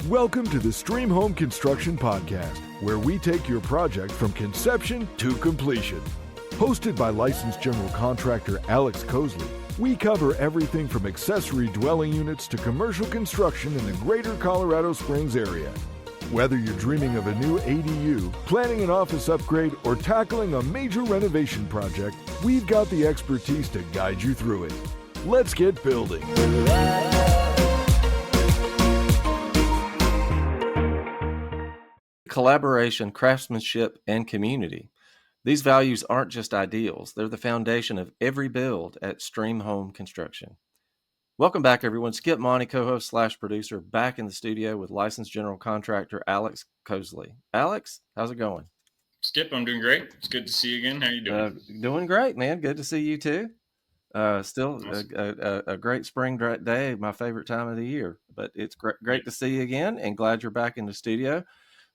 Welcome to the StreamHome Construction Podcast, where we take your project from conception to completion. Hosted by licensed general contractor Alex Cosley, we cover everything from accessory dwelling units to commercial construction in the greater Colorado Springs area. Whether you're dreaming of a new ADU, planning an office upgrade, or tackling a major renovation project, we've got the expertise to guide you through it. Let's get building. Collaboration, craftsmanship, and community. These values aren't just ideals. They're the foundation of every build at StreamHome Construction. Welcome back, everyone. Skip Monty, co-host / producer, back in the studio with licensed general contractor Alex Cosley. Alex, how's it going? Skip, I'm doing great. It's good to see you again. How you doing? Doing great, man. Good to see you too. Still Awesome. a great spring day, my favorite time of the year. But it's great to see you again, and glad you're back in the studio.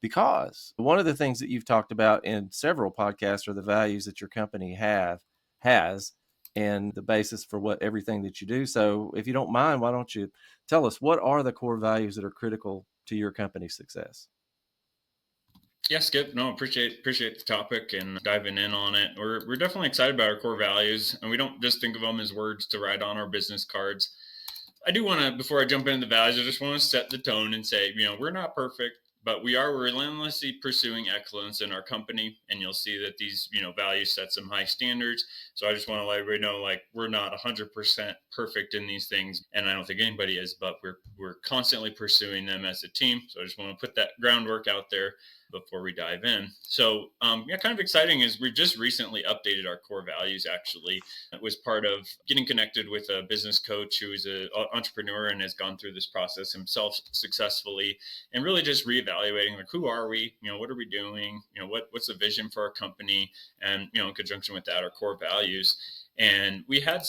Because one of the things that you've talked about in several podcasts are the values that your company has and the basis for everything that you do. So if you don't mind, why don't you tell us, what are the core values that are critical to your company's success? Yeah, Skip. No, appreciate the topic and diving in on it. We're definitely excited about our core values, and we don't just think of them as words to write on our business cards. I do want to, before I jump into the values, I just want to set the tone and say, we're not perfect, but we are relentlessly pursuing excellence in our company. And you'll see that these, values set some high standards. So I just want to let everybody know, we're not 100% perfect in these things. And I don't think anybody is, but we're constantly pursuing them as a team. So I just want to put that groundwork out there before we dive in. So, kind of exciting is we just recently updated our core values. Actually, it was part of getting connected with a business coach who is an entrepreneur and has gone through this process himself successfully, and really just reevaluating, who are we? What are we doing? What's the vision for our company? And, in conjunction with that, our core values. And we had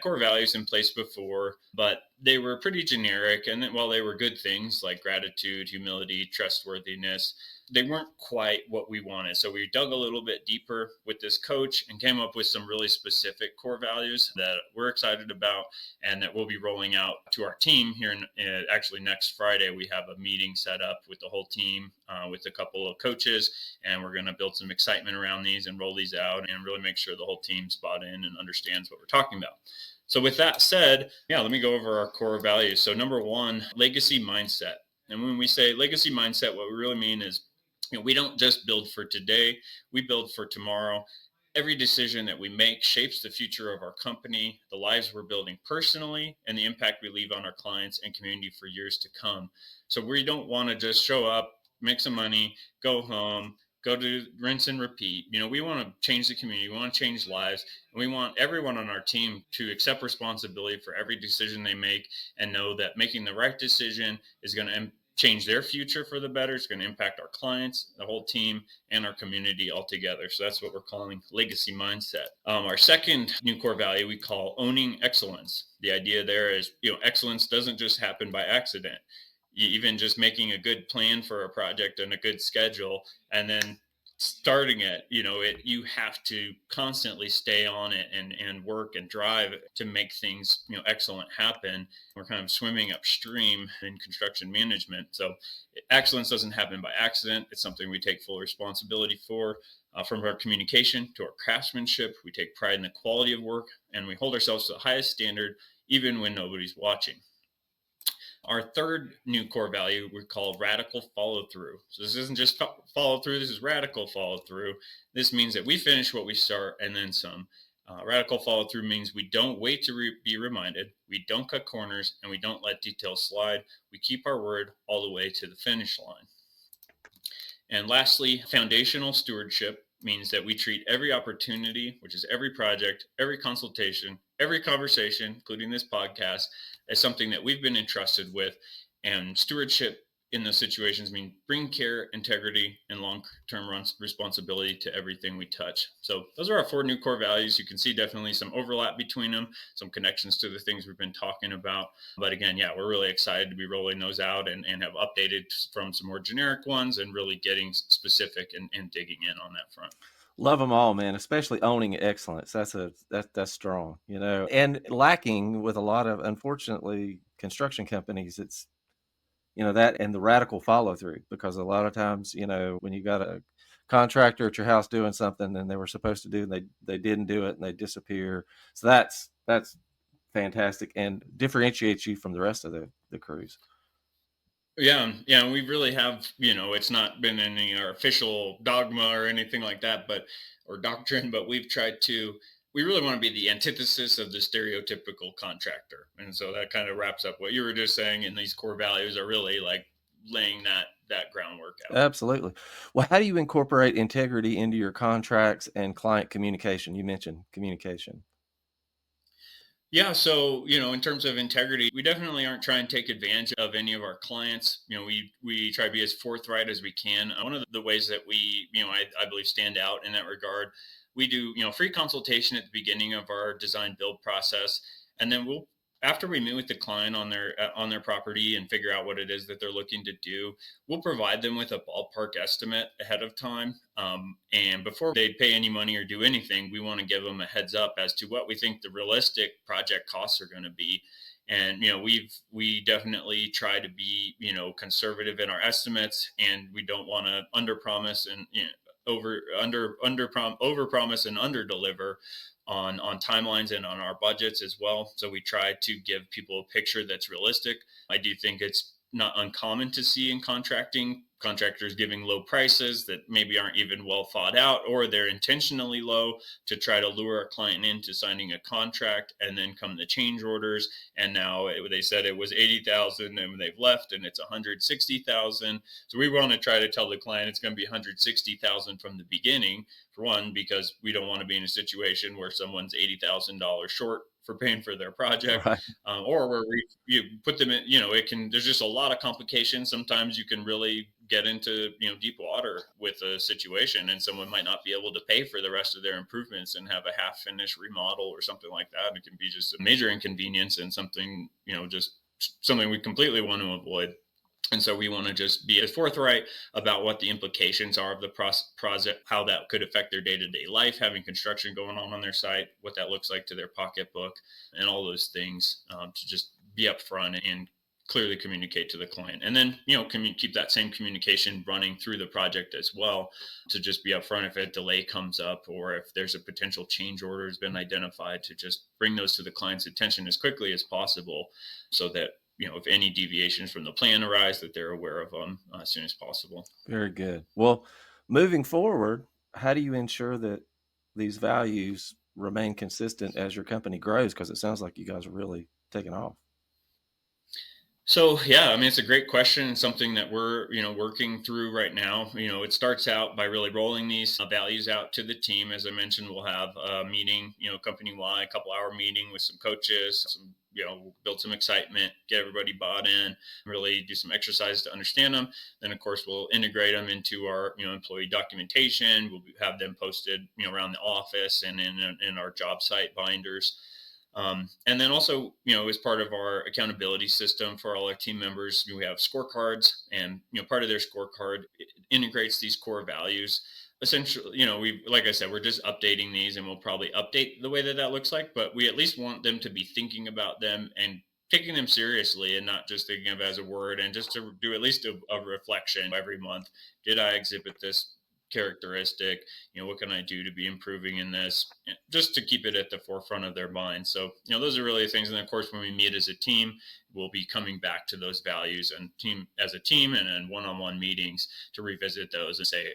core values in place before, but they were pretty generic. And then while they were good things like gratitude, humility, trustworthiness, they weren't quite what we wanted. So we dug a little bit deeper with this coach and came up with some really specific core values that we're excited about and that we'll be rolling out to our team here. Actually, next Friday, we have a meeting set up with the whole team, with a couple of coaches, and we're going to build some excitement around these and roll these out and really make sure the whole team's bought in and understands what we're talking about. So with that said, let me go over our core values. So number one, legacy mindset. And when we say legacy mindset, what we really mean is, we don't just build for today, we build for tomorrow. Every decision that we make shapes the future of our company, the lives we're building personally, and the impact we leave on our clients and community for years to come. So we don't want to just show up, make some money, go home, go to rinse and repeat. We want to change the community. We want to change lives. And we want everyone on our team to accept responsibility for every decision they make and know that making the right decision is going to change their future for the better. It's going to impact our clients, the whole team, and our community altogether. So that's what we're calling legacy mindset. Our second new core value we call owning excellence. The idea there is, excellence doesn't just happen by accident. Even just making a good plan for a project and a good schedule, and then starting it, you have to constantly stay on it and work and drive to make things, excellent happen. We're kind of swimming upstream in construction management. So excellence doesn't happen by accident. It's something we take full responsibility for. From our communication to our craftsmanship, we take pride in the quality of work, and we hold ourselves to the highest standard, even when nobody's watching. Our third new core value we call radical follow through. So this isn't just follow through, this is radical follow through. This means that we finish what we start and then some. Radical follow through means we don't wait to be reminded, we don't cut corners, and we don't let details slide. We keep our word all the way to the finish line. And lastly, foundational stewardship means that we treat every opportunity, which is every project, every consultation, every conversation, including this podcast, as something that we've been entrusted with. And stewardship in those situations mean bring care, integrity, and long-term responsibility to everything we touch. So those are our four new core values. You can see definitely some overlap between them, some connections to the things we've been talking about. But again, we're really excited to be rolling those out and have updated from some more generic ones and really getting specific and digging in on that front. Love them all, man, especially owning excellence. That's strong, and lacking with a lot of, unfortunately, construction companies. that and the radical follow through, because a lot of times, when you got a contractor at your house doing something and they were supposed to do, and they didn't do it and they disappear. So that's fantastic and differentiates you from the rest of the crews. Yeah, yeah, we really have, it's not been any our official dogma or anything like that, or doctrine, but we really want to be the antithesis of the stereotypical contractor. And so that kind of wraps up what you were just saying. And these core values are really like laying that groundwork out. Absolutely. Well, how do you incorporate integrity into your contracts and client communication? You mentioned communication. Yeah, so in terms of integrity, we definitely aren't trying to take advantage of any of our clients. We try to be as forthright as we can. One of the ways that we, I believe, stand out in that regard, we do free consultation at the beginning of our design build process, and then after we meet with the client on their property and figure out what it is that they're looking to do, we'll provide them with a ballpark estimate ahead of time. And before they pay any money or do anything, we want to give them a heads up as to what we think the realistic project costs are going to be. And we definitely try to be conservative in our estimates, and we don't want to underpromise and overpromise and underdeliver on timelines and on our budgets as well. So we try to give people a picture that's realistic. I do think it's not uncommon to see in contractors giving low prices that maybe aren't even well thought out, or they're intentionally low to try to lure a client into signing a contract, and then come the change orders. And now they said it was 80,000 and they've left and it's 160,000. So we want to try to tell the client it's going to be 160,000 from the beginning, for one, because we don't want to be in a situation where someone's $80,000 short for paying for their project, Right. or where you put them in, there's just a lot of complications. Sometimes you can really get into, deep water with a situation, and someone might not be able to pay for the rest of their improvements and have a half finished remodel or something like that. And it can be just a major inconvenience and something, just something we completely want to avoid. And so we want to just be as forthright about what the implications are of the project, how that could affect their day-to-day life, having construction going on their site, what that looks like to their pocketbook, and all those things, to just be upfront and clearly communicate to the client. And then, keep that same communication running through the project as well, to just be upfront if a delay comes up or if there's a potential change order has been identified, to just bring those to the client's attention as quickly as possible, so that if any deviations from the plan arise, that they're aware of them as soon as possible. Very good. Well, moving forward, how do you ensure that these values remain consistent as your company grows? Because it sounds like you guys are really taking off. So, yeah, I mean, it's a great question, and something that we're, working through right now. It starts out by really rolling these values out to the team. As I mentioned, we'll have a meeting, company-wide, a couple-hour meeting with some coaches, build some excitement, get everybody bought in, really do some exercise to understand them. Then, of course, we'll integrate them into our, employee documentation. We'll have them posted, around the office and in our job site binders. And then also, as part of our accountability system for all our team members, we have scorecards, and, part of their scorecard integrates these core values. Essentially, like I said, we're just updating these, and we'll probably update the way that looks like, but we at least want them to be thinking about them and taking them seriously, and not just thinking of it as a word, and just to do at least a reflection every month. Did I exhibit this characteristic? What can I do to be improving in this, just to keep it at the forefront of their mind? So those are really the things. And of course, when we meet as a team, we'll be coming back to those values and as a team, and in one-on-one meetings to revisit those and say,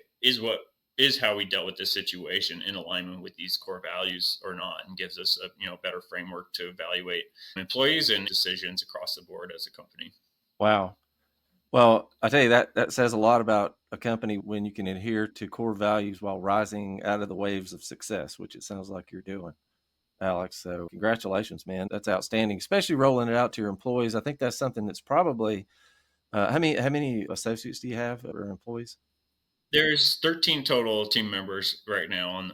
is how we dealt with this situation in alignment with these core values or not, and gives us a better framework to evaluate employees and decisions across the board as a company. Wow. Well, I tell you, that says a lot about a company when you can adhere to core values while rising out of the waves of success, which it sounds like you're doing, Alex. So congratulations, man. That's outstanding, especially rolling it out to your employees. I think that's something that's probably, how many associates do you have or employees? There's 13 total team members right now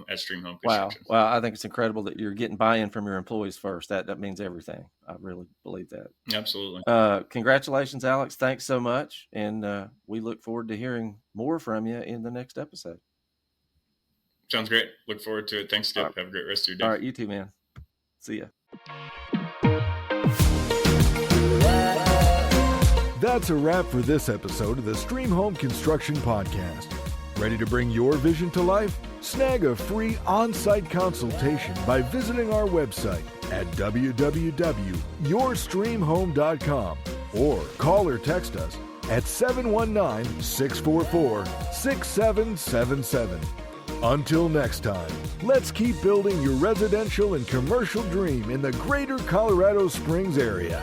at StreamHome Construction. Wow. I think it's incredible that you're getting buy-in from your employees first. That means everything. I really believe that. Absolutely. Congratulations, Alex. Thanks so much. And we look forward to hearing more from you in the next episode. Sounds great. Look forward to it. Thanks, Skip. Right. Have a great rest of your day. All right. You too, man. See ya. That's a wrap for this episode of the StreamHome Construction Podcast. Ready to bring your vision to life? Snag a free on-site consultation by visiting our website at www.yourstreamhome.com or call or text us at 719-644-6777. Until next time, let's keep building your residential and commercial dream in the greater Colorado Springs area.